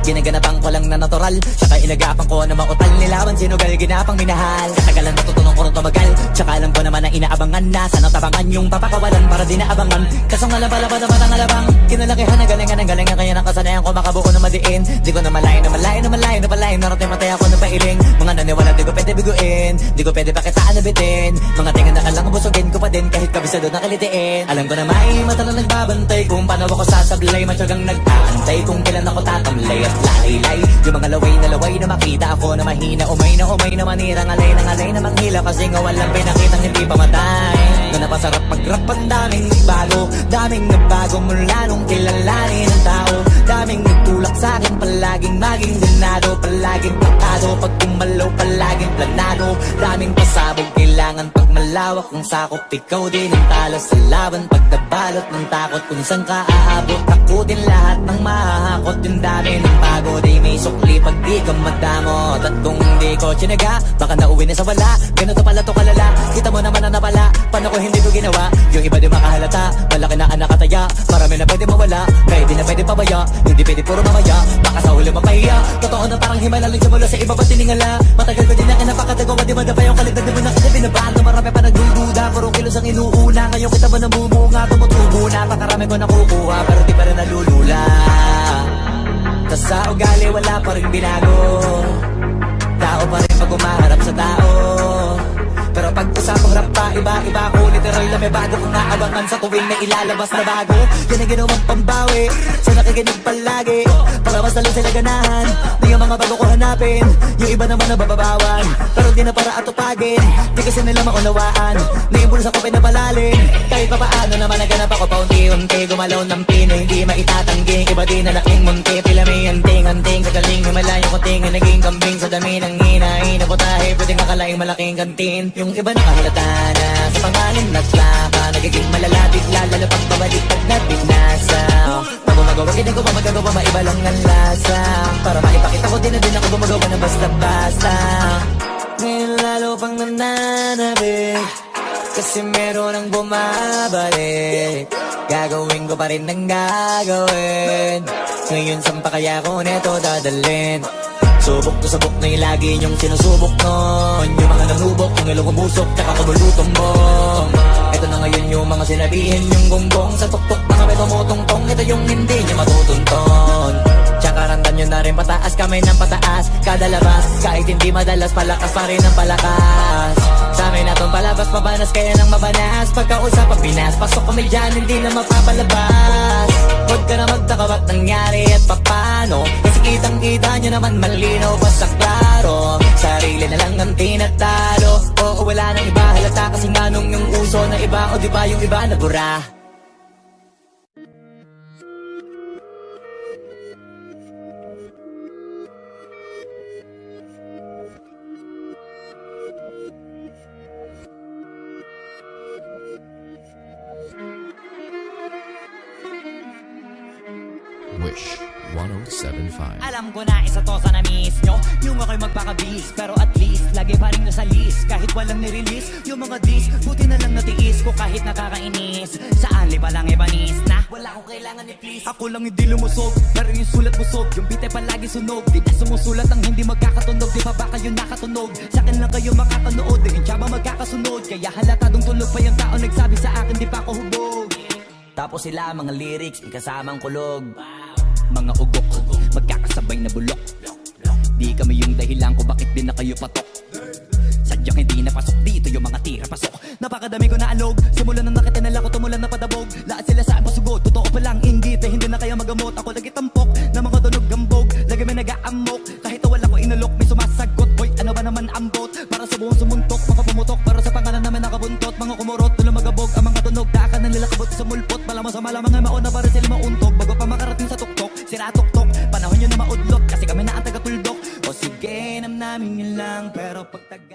Ginaganapan ko lang na natural, saka inagapan ko na mautal. Nilawan sinugal, ginapang minahal. Katagalan natutunan ko rin tumagal, tsaka alam ko naman na inaabangan na sana tabangan yung papakawalan para di naabangan. Kaso nga lang pala pa naman ang alabang kinalakihan na galingan ang galingan. Kaya ng kasanayan ko makabuo na madiin. Di ko na malayo na malayo na malayo na palayo. Narating matay ako na pailing. Mga naniwala di ko pwede biguin, di ko pwede pakitaan na bitin. Mga tingin na kalang busugin ko pa din kahit kabisado na kalitiin. Alam ko na may mata na nagbabantay kung paano ako sasablay. Matyagang nag-aantay kung kailan ako tatamlay at lalaylay. Yung mga laway na makita ako na mahina. Umay na manirang alay na manghila. Kasi nga walang pinakitang hindi pamatay. Na napasarap mag-rap ang daming bago. Daming nagbago mula nung kilalanin ang tao. Daming nagtulak sa'kin palaging maging ganado. Palaging pakado pag kumalaw palaging planado. Daming pasabog kailangan pag malawak ng sakop. Ikaw din ang talo sa laban pag nabalot ng takot. Kung saan ka aabot takutin lahat ng mahahakot. Yung dami ng bago di may sukli pag di ka madamot. At kung di ko tsinaga baka nauwi na sa wala. Ganito pala to kalala, kita mo naman na napala. Paano ko hindi ko ginawa, yung iba di makahalata. Malaki na anak kataya, marami na pwede mawala. Kaya di na pwede pabaya, hindi pwede puro mamaya. Baka sa huli mapahiya, totoo na parang himalaling simula sa iba ba tiningala. Matagal ko din na kinapakatagawa, di ba na pa yung kaligtad. Di mo na kasi binabahan na marami pa nagdududa. Puro kilos ang inuuna, ngayon kita ba namumunga. Tumutubo na, pakarami ko nakukuha pero di pa rin nalulula. Tas sa ugali wala pa rin binago. Tao pa rin pag umaharap sa tao. Pero pag usapang rap pa, iba-iba ko. Literal na may bago kong naabangan sa tuwing na ilalabas na bago. Yan ang ginawang pambawi sa nakikinig palagi. Para mas lalo sila ganahan, di yung mga bago ko hanapin. Yung iba naman na bababawan, pero di na para atupagin. Di kasi nila maunawaan, naimbulsa ko pinapalalim. Kahit pa paano naman naganap ako paunti-unti. Gumalaw ng pino, hindi maitatanggi. Iba din na laking munti, pila may anting-anting. Sa galing may malayo kunting, naging kambing. Sa dami ng hinahin na putahe, pwedeng akalaing malaking kantin. Yung iba nakahalata na sa pangalan na plaka. Nagiging malalapit lalo pag babalik pag nabinasa. Pag gumagawa, hindi ko pa magagawa, maiba lang ang lasa. Para maipakita ko din na din ako gumagawa na basta-basta. Ngayon lalo pang nananabik, kasi meron ang bumabalik. Gagawin ko pa rin ang gagawin. Ngayon saan pa kaya ko neto dadalhin? Subok to sabok na yung lagi niyong sinusubok nun. Yung mga nanubok, yung ilong umusok, tsaka kumulutong bong. Ito na ngayon yung mga sinabihin yung gonggong. Sa tuktok na kami tumutungtong, ito yung hindi niya matutunton. Tsaka randan nyo na rin pataas, kamay ng pataas. Kada labas, kahit hindi madalas, palakas pa rin ang palakas. Sa amin na tong palabas, mabanas kaya nang mabanas. Pagkausap ang Pinas, pasok kami dyan, hindi na mapapalabas. Huwag ka na magtaka ba't nangyari at papano. Kasi kitang-kita nyo naman malinaw pa sa klaro. Sarili na lang ang tinatalo. Oo, wala nang iba halata kasi nga nung yung uso na iba. O di ba yung iba na bura. Wish 1075. Alam ko na isa to sa na-miss nyo, yung ako'y magpakabis. Pero at least, lagi pa rin nasa list. Kahit walang nirelease, yung mga dis, buti na lang natiis ko kahit nakakainis. Sa ali pa lang ibanis na wala akong kailangan ni please. Ako lang hindi lumusog, pero yung sulat busog. Yung beat ay palagi sunog, di na sumusulat ang hindi magkakatunog. Di pa ba kayo nakatunog? Sa akin lang kayo makakanood, yung tsaba magkakasunod. Kaya halatadong tulog pa yung tao nagsabi sa akin di pa ako hubog. Tapos sila mga lyrics, may kasamang kulog. Mga ugok, magkakasabay na bulok. Di kami yung dahilan kung bakit din na kayo patok. Sadyang hindi napasok dito yung mga tira pasok. Napakadami ko na alog, simulan na nakitinala ko, tumulan na padabog. Lahat sila sa pasugod, totoo pa lang inggit. Hindi na kaya magamot, ako lagi tampok na mga tunog gambog, lagi may nag-aamok. Kahit wala ko inulok, may sumasagot. Boy, ano ba naman ang bot? Para sa buong sumuntok, mga pumutok. Para sa pangalan namin nakabuntot, mga kumurot, tulang magabog. Ang mga tunog, daakan na nila kabot sa mulpot. Malamang sa malamang ay mauna para sila mauntog. Bago pa makarating sa tuktok, sira tuktok. Panahon nyo na maudlot, kasi kami na ang taga-tuldok. O sige, namin yun lang, pero pag